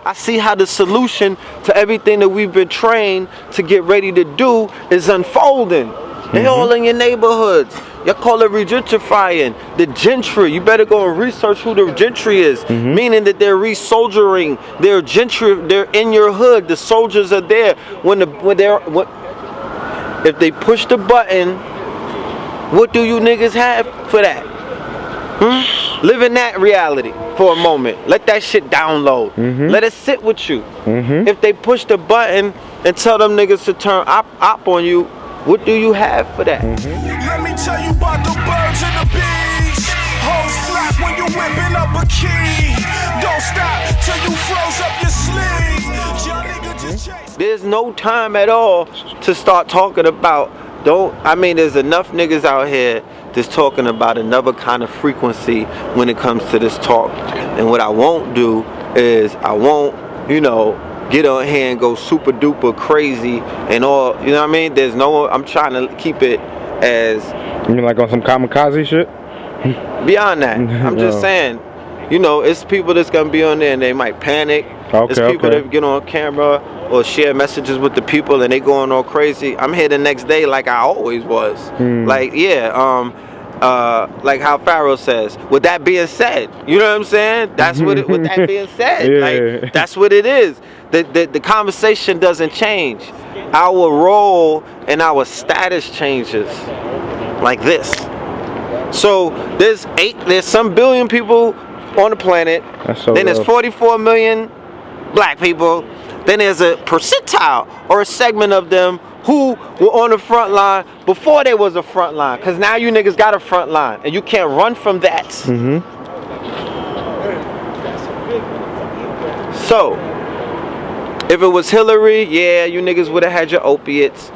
I see how the solution to everything that we've been trained to get ready to do is unfolding. They all in your neighborhoods. Y'all call it regentrifying. The gentry. You better go and research who the gentry is. Meaning that they're re-soldiering. They're gentry. They're in your hood. The soldiers are there. If they push the button, what do you niggas have for that? Live in that reality for a moment. Let that shit download. Let it sit with you. If they push the button and tell them niggas to turn op on you, what do you have for that? Let me tell you about the birds and the bees. Hoes flap when you whipping up a key. Don't stop till you froze up your sleeve. Your nigga just chase. There's no time at all to start talking about. There's enough niggas out here that's talking about another kind of frequency when it comes to this talk. And what I won't do is I won't, get on here and go super duper crazy and all, you know what I mean? I'm trying to keep it as... You mean like on some kamikaze shit? Beyond that. I'm just saying, it's people that's gonna be on there and they might panic. It's people that get on camera or share messages with the people and they going all crazy. I'm here the next day like I always was. Like how Pharaoh says. With that being said, you know what I'm saying? That's with that being said, like that's what it is. The conversation doesn't change. Our role and our status changes like this. So there's some billion people on the planet. Then there's 44 million black people. Then there's a percentile or a segment of them who were on the front line before there was a front line. Because now you niggas got a front line and you can't run from that. So, if it was Hillary, yeah, you niggas would have had your opiates.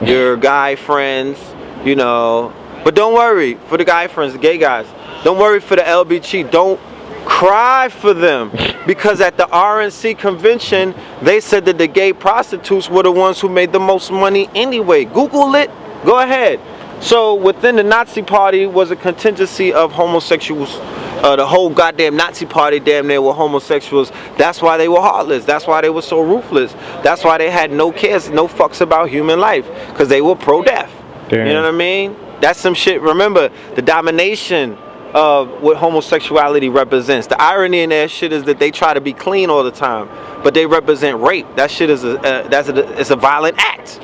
Your guy friends, But don't worry for the guy friends, the gay guys. Don't worry for the LBG. Don't cry for them, because at the RNC convention they said that the gay prostitutes were the ones who made the most money anyway. Google it, go ahead. So within the Nazi party was a contingency of homosexuals. The whole goddamn Nazi party damn near were homosexuals. That's why they were heartless. That's why they were so ruthless. That's why they had no cares, no fucks about human life, because they were pro-death. You know what I mean? That's some shit. Remember the domination of what homosexuality represents. The irony in that shit is that they try to be clean all the time, but they represent rape. That shit is it's a violent act.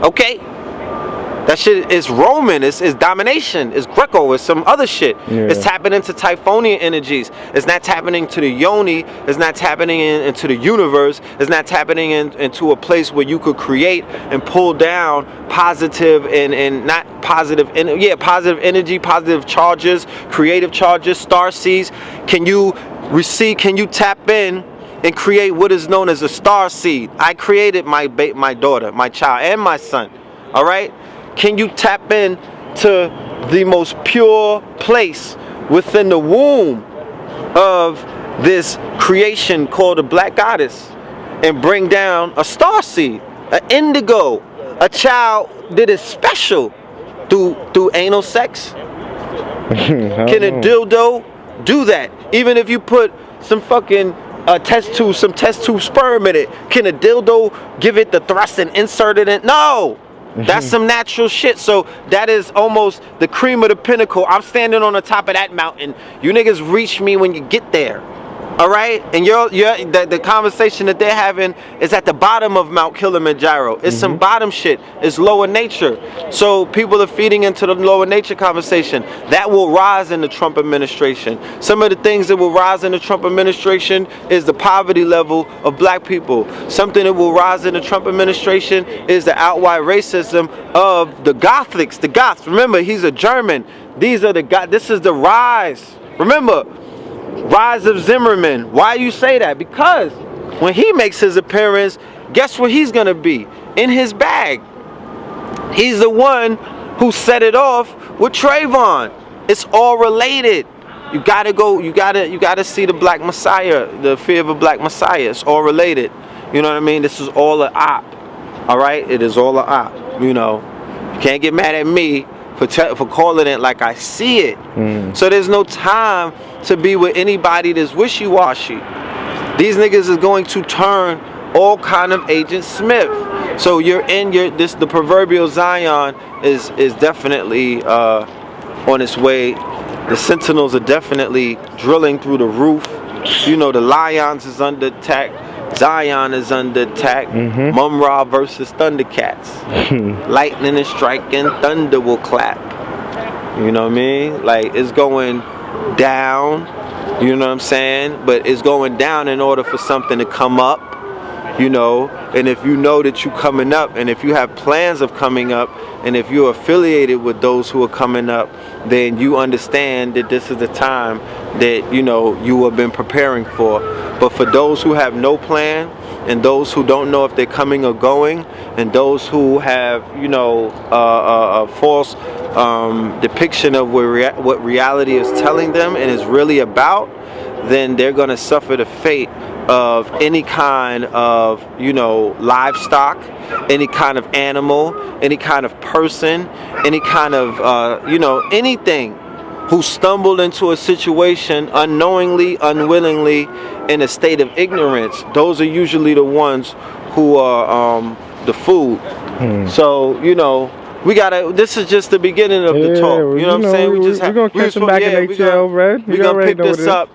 Okay? That shit is Roman, it's domination, it's Greco, it's some other shit. It's tapping into Typhonian energies. It's not tapping into the yoni, it's not tapping into the universe, it's not tapping into a place where you could create and pull down positive and not positive, positive energy, positive charges, creative charges, star seeds. Can you tap in and create what is known as a star seed? I created my daughter, my child, and my son, all right? Can you tap in to the most pure place within the womb of this creation called a black goddess and bring down a star seed, an indigo, a child that is special through anal sex? Can a dildo do that? Even if you put some fucking test tube sperm in it, can a dildo give it the thrust and insert it in? No! That's some natural shit. So that is almost the cream of the pinnacle. I'm standing on the top of that mountain. You niggas reach me when you get there. All right? And the conversation that they're having is at the bottom of Mount Kilimanjaro. It's some bottom shit. It's lower nature. So people are feeding into the lower nature conversation. That will rise in the Trump administration. Some of the things that will rise in the Trump administration is the poverty level of black people. Something that will rise in the Trump administration is the outright racism of the Gothics, the Goths. Remember, he's a German. This is the rise. Remember, rise of Zimmerman. Why you say that? Because when he makes his appearance, guess what he's gonna be? In his bag. He's the one who set it off with Trayvon. It's all related. You gotta see the Black Messiah, the fear of a Black Messiah. It's all related. You know what I mean? This is all an op. Alright? It is all an op. You can't get mad at me for calling it like I see it. So there's no time to be with anybody that's wishy-washy. These niggas is going to turn all kind of Agent Smith. So you're in the proverbial Zion is definitely on its way. The Sentinels are definitely drilling through the roof. You know, the Lions is under attack. Zion is under attack. Mum Ra versus Thundercats. Lightning is striking, thunder will clap. You know what I mean? Like, it's going down. You know what I'm saying? But it's going down in order for something to come up. You know, and if you know that you're coming up, and if you have plans of coming up, and if you're affiliated with those who are coming up, then you understand that this is the time that, you know, you have been preparing for. But for those who have no plan, and those who don't know if they're coming or going, and those who have, you know, a false depiction of what reality is telling them and is really about, then they're going to suffer the fate of any kind of, you know, livestock, any kind of animal, any kind of person, any kind of, you know, anything who stumbled into a situation unknowingly, unwillingly, in a state of ignorance. Those are usually the ones who are the food. So, you know, we gotta. This is just the beginning of the talk. You know what I'm saying? We're gonna catch them back in ATL, Red. We're gonna pick this up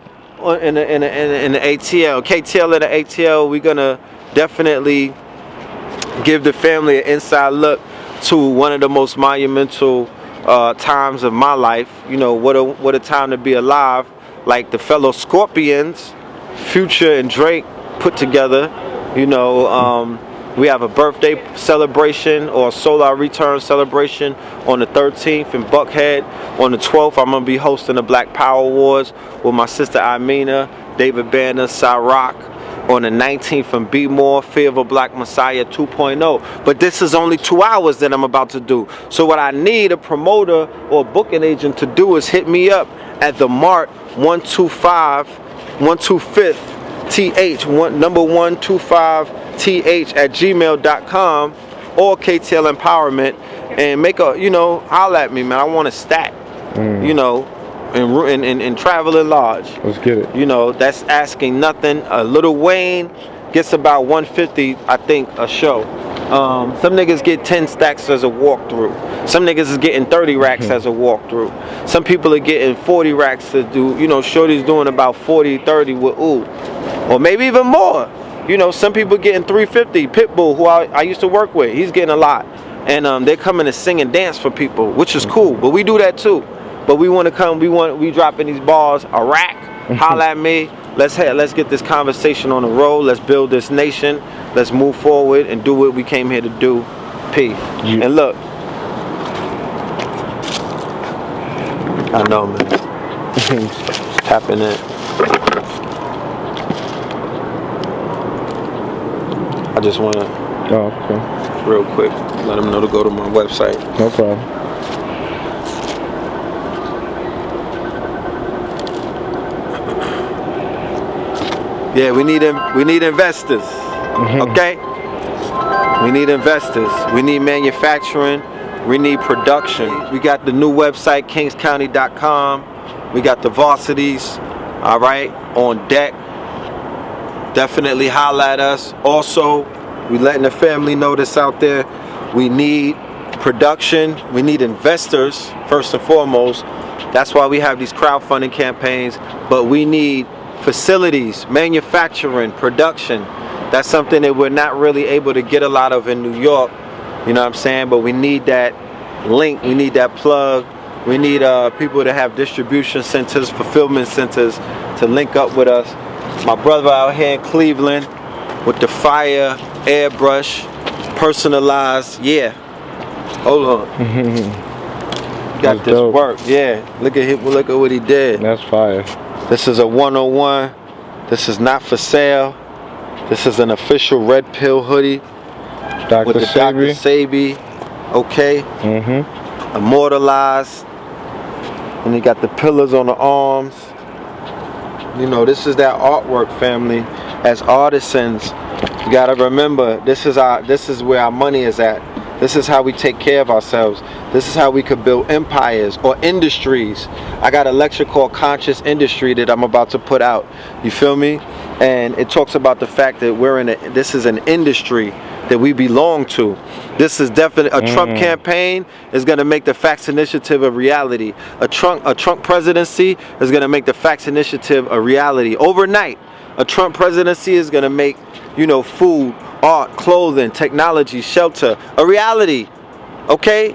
in the ATL, KTL and the ATL. We're gonna definitely give the family an inside look to one of the most monumental times of my life. You know, what a time to be alive. Like the fellow Scorpions, Future and Drake put together. You know, we have a birthday celebration or a solar return celebration on the 13th in Buckhead. On the 12th, I'm gonna be hosting the Black Power Awards with my sister Amina, David Banner, Cyrock. On the 19th in B-More, Fear of a Black Messiah 2.0. But this is only 2 hours that I'm about to do. So what I need a promoter or a booking agent to do is hit me up at the Mart 125th TH, number 125TH at gmail.com or KTL Empowerment, and make a, you know, holla at me, man. I want to stack, you know, and traveling large. Let's get it. You know, that's asking nothing. Lil Wayne gets about 150, I think, a show. Some niggas get 10 stacks as a walkthrough. Some niggas is getting 30 racks as a walkthrough. Some people are getting 40 racks to do, you know, shorty's doing about 40, 30 with ooh. Or maybe even more. You know, some people getting 350. Pitbull, who I used to work with, he's getting a lot. And they're coming to sing and dance for people, which is cool. But we do that too. But we want to come, we dropping these bars, a rack, holla at me. Let's get this conversation on the road. Let's build this nation. Let's move forward and do what we came here to do. Peace. Yeah. And look, I know, man. Tapping in. I just want to, real quick, let them know to go to my website. No problem. Yeah, we need investors. Okay? We need investors. We need manufacturing. We need production. We got the new website, kingscounty.com. We got the varsities, all right, on deck. Definitely holla at us. Also, we letting the family know this out there. We need production. We need investors, first and foremost. That's why we have these crowdfunding campaigns. But we need facilities, manufacturing, production. That's something that we're not really able to get a lot of in New York. You know what I'm saying? But we need that link. We need that plug. We need people to have distribution centers, fulfillment centers to link up with us. My brother out here in Cleveland with the fire airbrush, personalized. Yeah. Hold on. Got this dope work. Yeah. Look at him. Look at what he did. That's fire. This is a 101. This is not for sale. This is an official red pill hoodie with the Dr. Sabi. Okay. Immortalized. And you got the pillars on the arms. You know, this is that artwork, family. As artisans, you gotta remember, this is where our money is at. This is how we take care of ourselves. This is how we could build empires or industries. I got a lecture called Conscious Industry that I'm about to put out. You feel me? And it talks about the fact that this is an industry that we belong to. This is definitely a Trump campaign is going to make the Facts Initiative a reality. A Trump presidency is going to make the Facts Initiative a reality overnight. A Trump presidency is going to make, food, art, clothing, technology, shelter a reality. Okay?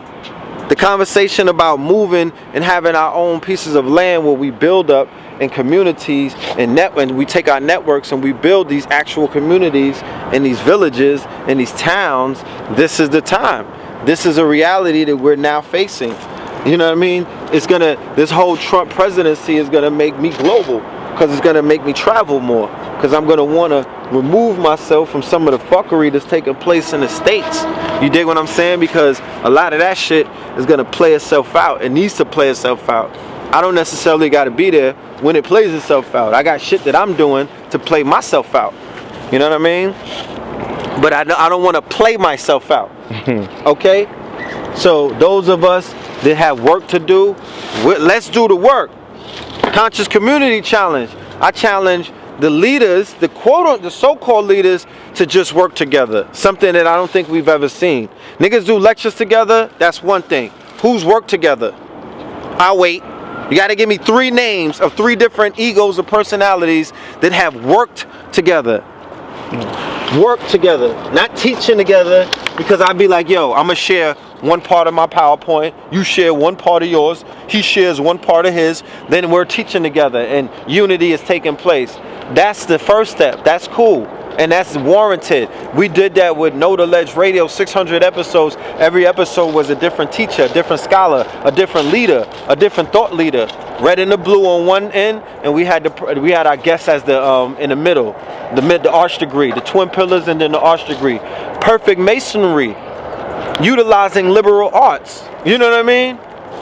The conversation about moving and having our own pieces of land where we build up in communities and we take our networks and we build these actual communities in these villages, in these towns. This is the time. This is a reality that we're now facing. You know what I mean? This whole Trump presidency is gonna make me global, because it's gonna make me travel more, because I'm gonna wanna remove myself from some of the fuckery that's taking place in the States. You dig what I'm saying? Because a lot of that shit is gonna play itself out. It needs to play itself out. I don't necessarily gotta be there when it plays itself out. I got shit that I'm doing to play myself out. You know what I mean? But I don't wanna play myself out. Okay? So those of us that have work to do, let's do the work. Conscious Community Challenge. I challenge the leaders, the so-called leaders, to just work together. Something that I don't think we've ever seen. Niggas do lectures together, that's one thing. Who's worked together? I'll wait. You gotta give me 3 names of 3 different egos or personalities that have worked together. Work together, not teaching together, because I'd be like, yo, I'm gonna share one part of my PowerPoint, you share one part of yours, he shares one part of his, then we're teaching together and unity is taking place. That's the first step. That's cool. And that's warranted. We did that with Know the Ledge Radio, 600 episodes. Every episode was a different teacher, a different scholar, a different leader, a different thought leader. Red and the blue on one end, and we had our guests as in the middle, the arch degree, the twin pillars, and then the arch degree. Perfect masonry, utilizing liberal arts. You know what I mean?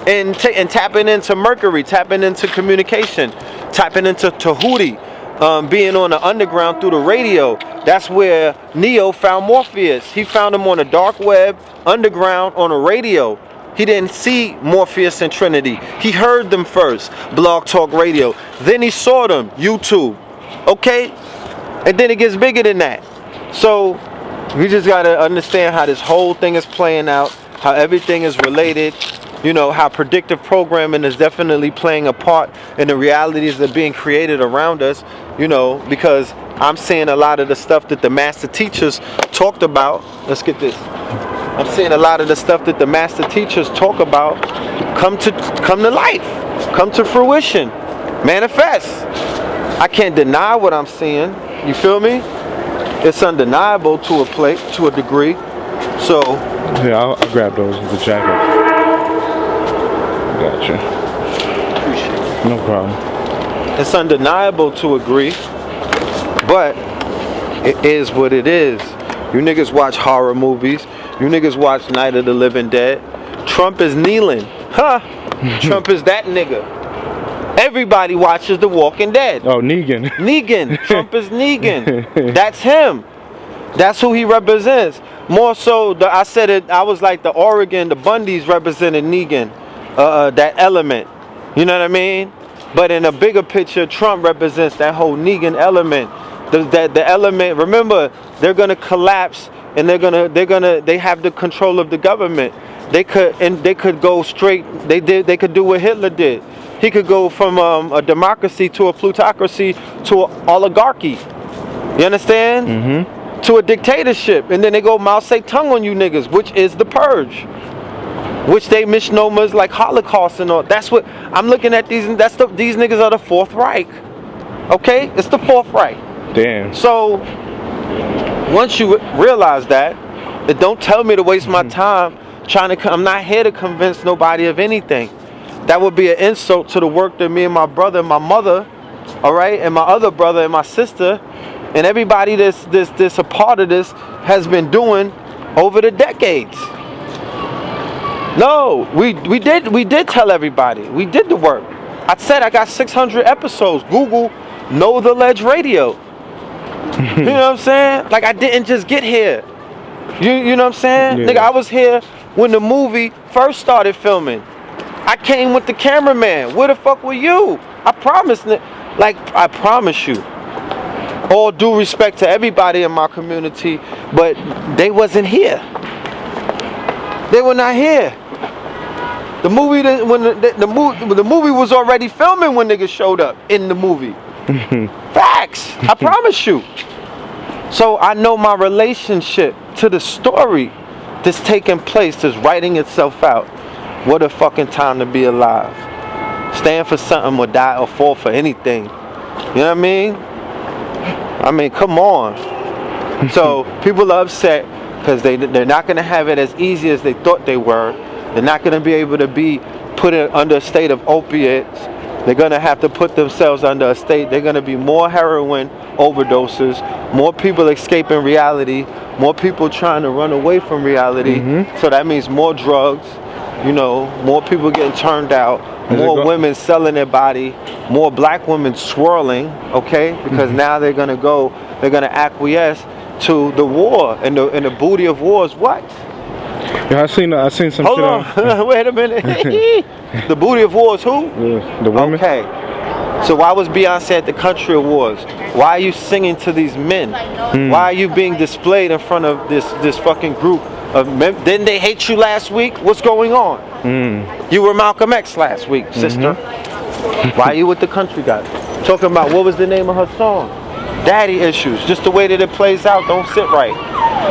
And tapping into Mercury, tapping into communication, tapping into Tahuti. Being on the underground through the radio. That's where Neo found Morpheus. He found him on the dark web, underground, on the radio. He didn't see Morpheus and Trinity. He heard them first, Blog Talk Radio. Then he saw them, YouTube. Okay? And then it gets bigger than that. So we just gotta understand how this whole thing is playing out, how everything is related. How predictive programming is definitely playing a part in the realities that are being created around us, because I'm seeing a lot of the stuff that the master teachers talked about. Let's get this. I'm seeing a lot of the stuff that the master teachers talk about come to life, come to fruition, manifest. I can't deny what I'm seeing. You feel me? It's undeniable to a degree. So yeah, I'll grab those with the jacket. Gotcha. No problem. It's undeniable to agree, but it is what it is. You niggas watch horror movies. You niggas watch Night of the Living Dead. Trump is kneeling. Huh? Trump is that nigga. Everybody watches The Walking Dead. Oh, Negan. Negan. Trump is Negan. That's him. That's who he represents. More so, I said it, I was like the Bundys represented Negan. That element, you know what I mean? But in a bigger picture, Trump represents that whole Negan element. The element. Remember, they're gonna collapse, and they have the control of the government. They could go straight. They could do what Hitler did. He could go from a democracy to a plutocracy to an oligarchy. You understand? Mm-hmm. To a dictatorship, and then they go Mao Zedong on you niggas, which is the purge. Which they misnomers like Holocaust and all. That's what I'm looking at. These niggas are the Fourth Reich. Okay, it's the Fourth Reich. Damn. So once you realize that, don't tell me to waste my time I'm not here to convince nobody of anything. That would be an insult to the work that me and my brother and my mother, all right, and my other brother and my sister, and everybody that's a part of this has been doing over the decades. No, we did tell everybody. We did the work. I said I got 600 episodes. Google Know the Ledge Radio. You know what I'm saying? Like, I didn't just get here. You know what I'm saying? Yeah. Nigga, I was here when the movie first started filming. I came with the cameraman. Where the fuck were you? I promise, like, I promise you. All due respect to everybody in my community, but they wasn't here. They were not here. The movie, when the movie was already filming when niggas showed up in the movie. Facts. I promise you. So I know my relationship to the story that's taking place, that's writing itself out. What a fucking time to be alive. Stand for something or die or fall for anything. You know what I mean? I mean, come on. So people are upset because they're not going to have it as easy as they thought they were. They're not going to be able to be put under a state of opiates. They're going to have to put themselves under a state. They're going to be more heroin overdoses, more people escaping reality, more people trying to run away from reality. So that means more drugs, you know, more people getting turned out, more women selling their body, more black women swirling, okay? Because now they're going to acquiesce to the war, and the booty of war is what? Yeah, I seen some Hold shit on. Wait a minute. The booty of war is who? The women. Okay. So why was Beyonce at the country awards? Why are you singing to these men? Why are you being displayed in front of this fucking group of men? Didn't they hate you last week? What's going on? You were Malcolm X last week, sister. Why are you with the country guy? Talking about, what was the name of her song? Daddy Issues. Just the way that it plays out don't sit right.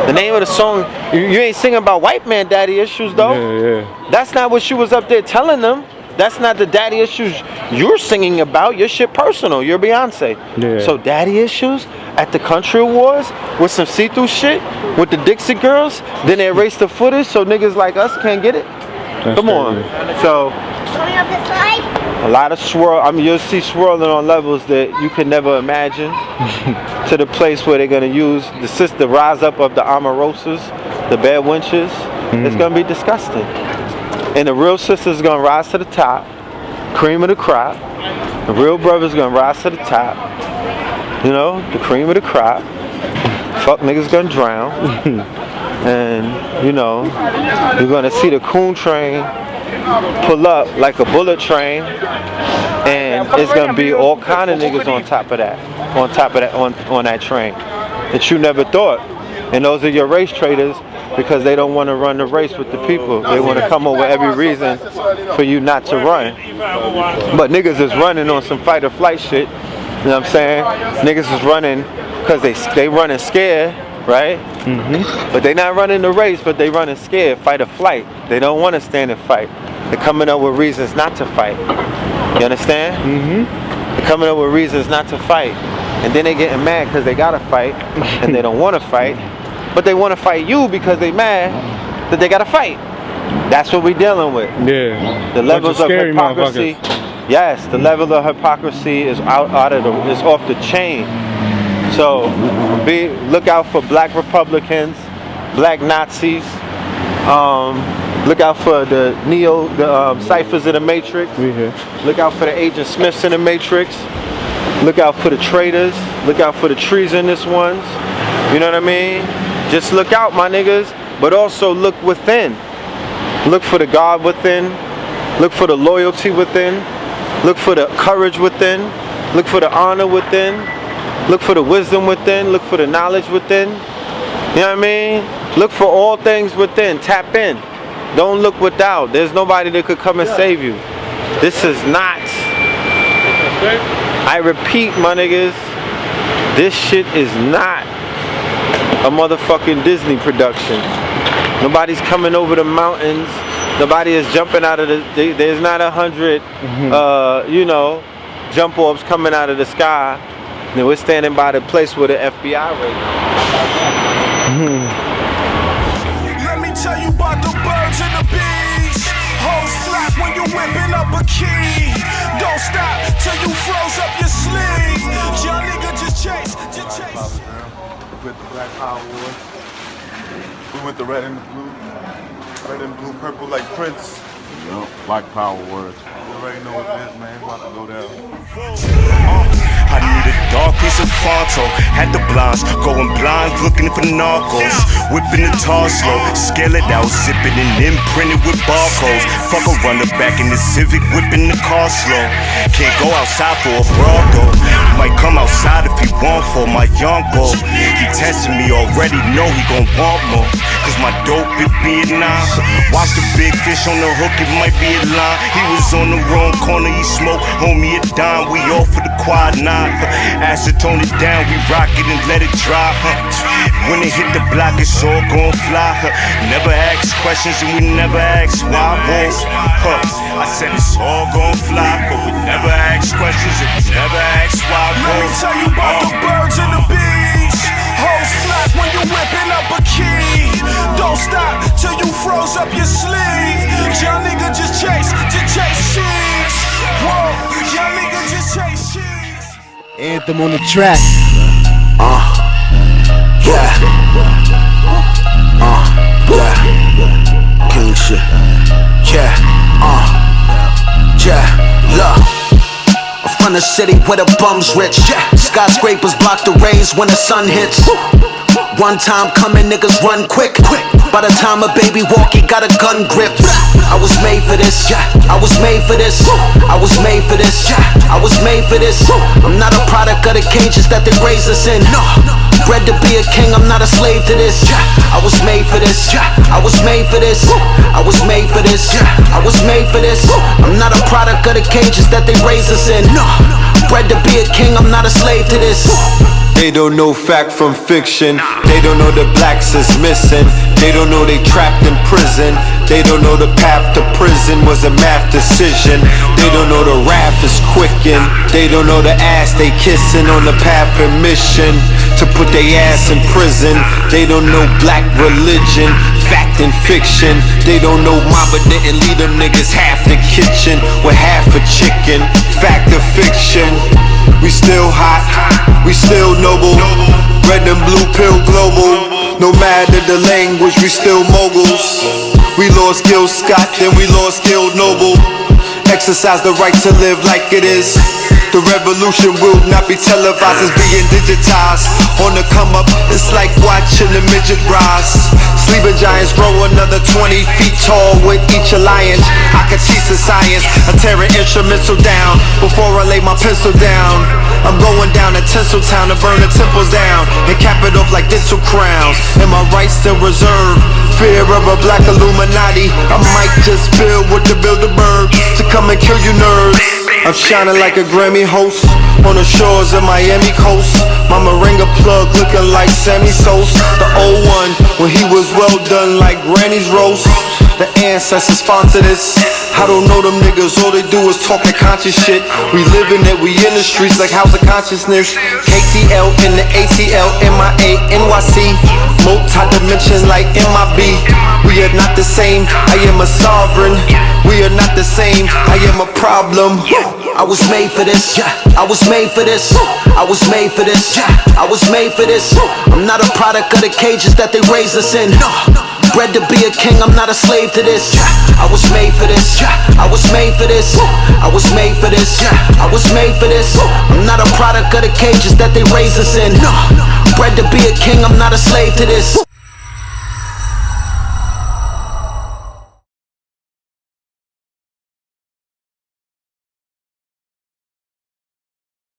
The name of the song, you ain't singing about white man daddy issues though. Yeah. That's not what she was up there telling them. That's not the daddy issues you're singing about. Your shit personal. You're Beyonce. Yeah. So daddy issues at the country awards with some see-through shit with the Dixie Girls. Then they erase the footage so niggas like us can't get it. Come on. So a lot of swirl. I mean, you'll see swirling on levels that you could never imagine. To the place where they're gonna use the rise up of the Omarosas, the bad wenches. It's gonna be disgusting. And the real sister's gonna rise to the top, cream of the crop. The real brother's gonna rise to the top. You know, the cream of the crop. Fuck niggas gonna drown. And you know, you're gonna see the coon train pull up like a bullet train, and it's gonna be all kind of niggas on top of that, on that train that you never thought. And those are your race traders, because they don't want to run the race with the people. They want to come over every reason for you not to run. But niggas is running on some fight or flight shit. You know what I'm saying? Niggas is running because they running scared, right? But they not running the race, but they running scared, fight or flight. They don't want to stand and fight. They're coming up with reasons not to fight. You understand? They're coming up with reasons not to fight. And then they getting mad because they gotta fight, and they don't want to fight. But they want to fight you because they mad that they gotta fight. That's what we dealing with. Yeah. The levels of hypocrisy. Yes, the level of hypocrisy is is off the chain. So look out for black Republicans, black Nazis. Look out for the ciphers in the Matrix. Look out for the Agent Smiths in the Matrix. Look out for the traitors. Look out for the treasonous ones. You know what I mean? Just look out, my niggas. But also look within. Look for the God within. Look for the loyalty within. Look for the courage within. Look for the honor within. Look for the wisdom within. Look for the knowledge within. You know what I mean? Look for all things within. Tap in. Don't look without. There's nobody that could come and save you. This is not. I repeat, my niggas. This shit is not a motherfucking Disney production. Nobody's coming over the mountains. Nobody is jumping out of there's not 100, jump offs coming out of the sky. And we're standing by the place where the FBI raid. Let me tell you about the birds and the bees. Hoes flap when you whipping up a key. Don't stop till you froze up your sleeve. Young nigga just chase. We went the Black Power Wars. We went the red and blue. Red and blue, purple like Prince. Black Power Wars. You already know what it is, man. About to go down. I I need a dark piece of Fonto. Had the blinds going blind, looking for narcos. Whipping the tar slow, scale it out, sipping and imprinted with barcodes. Fuck a runner back in the Civic, whipping the car slow. Can't go outside for a broad though. Might come outside if he want for my young boy. He testing me already, know he gon' want more. Cause my dope it be at 9. Watch the big fish on the hook, it might be a line. He was on the wrong corner, he smoked, homie a dime. We off for the quad 9. Acetone it down, we rock it and let it dry. When it hit the block, it's all gon' fly. Never ask questions and we never ask why. I said it's all gon' fly, but we never ask questions and we never ask why. Let me tell you about the birds and the bees. Hoes flap when you whipping up a key. Don't stop till you froze up your sleeve. Young nigga just chase cheese. Whoa, young nigga just chase cheese. Anthem on the track. Yeah. King shit. Yeah. Look. I'm from the city where the bums rich. Skyscrapers block the rays when the sun hits. One time coming, niggas run quick. By the time a baby walk, he got a gun grip. I was made for this. I was made for this. I was made for this. I was made for this. I'm not a product of the cages that they raised us in. Bred to be a king, I'm not a slave to this. I was made for this. I was made for this. I was made for this. I was made for this. I'm not a product of the cages that they raised us in. Bred to be a king, I'm not a slave to this. They don't know fact from fiction. They don't know the blacks is missing. They don't know they trapped in prison. They don't know the path to prison was a math decision. They don't know the wrath is quickened. They don't know the ass they kissing on the path of mission to put their ass in prison. They don't know black religion, fact and fiction. They don't know mama didn't leave them niggas half the kitchen with half a chicken. Fact or fiction. We still hot, we still noble. Red and blue pill global. No matter the language, we still moguls. We lost Gil Scott, then we lost Gil Noble. Exercise the right to live like it is. The revolution will not be televised, it's being digitized. On the come up, it's like watching the midget rise. Sleeping giants grow another 20 feet tall with each alliance. I could teach the science, I'm tearing instrumental down before I lay my pencil down. I'm going down to Tinseltown to burn the temples down and cap it off like dental crowns. And my rights still reserved. Fear of a black Illuminati. I might just build with the Bilderberg to come and kill you nerds. I'm shining like a Grammy host on the shores of Miami coast. My Moringa plug looking like Sammy Sosa. The old one when he was well done like Granny's roast. The ancestors sponsor this. I don't know them niggas, all they do is talk that conscious shit. We living it, we in the streets like house of consciousness. KTL in the ATL, MIA, NYC. Multi-dimension like MIB. We are not the same, I am a sovereign. We are not the same, I am a problem. I was made for this. I was made for this. I was made for this. I was made for this. I'm not a product of the cages that they raised us in. Bred to be a king, I'm not a slave to this. I was made for this. I was made for this. I was made for this. I was made for this. I'm not a product of the cages that they raised us in. Bred to be a king, I'm not a slave to this.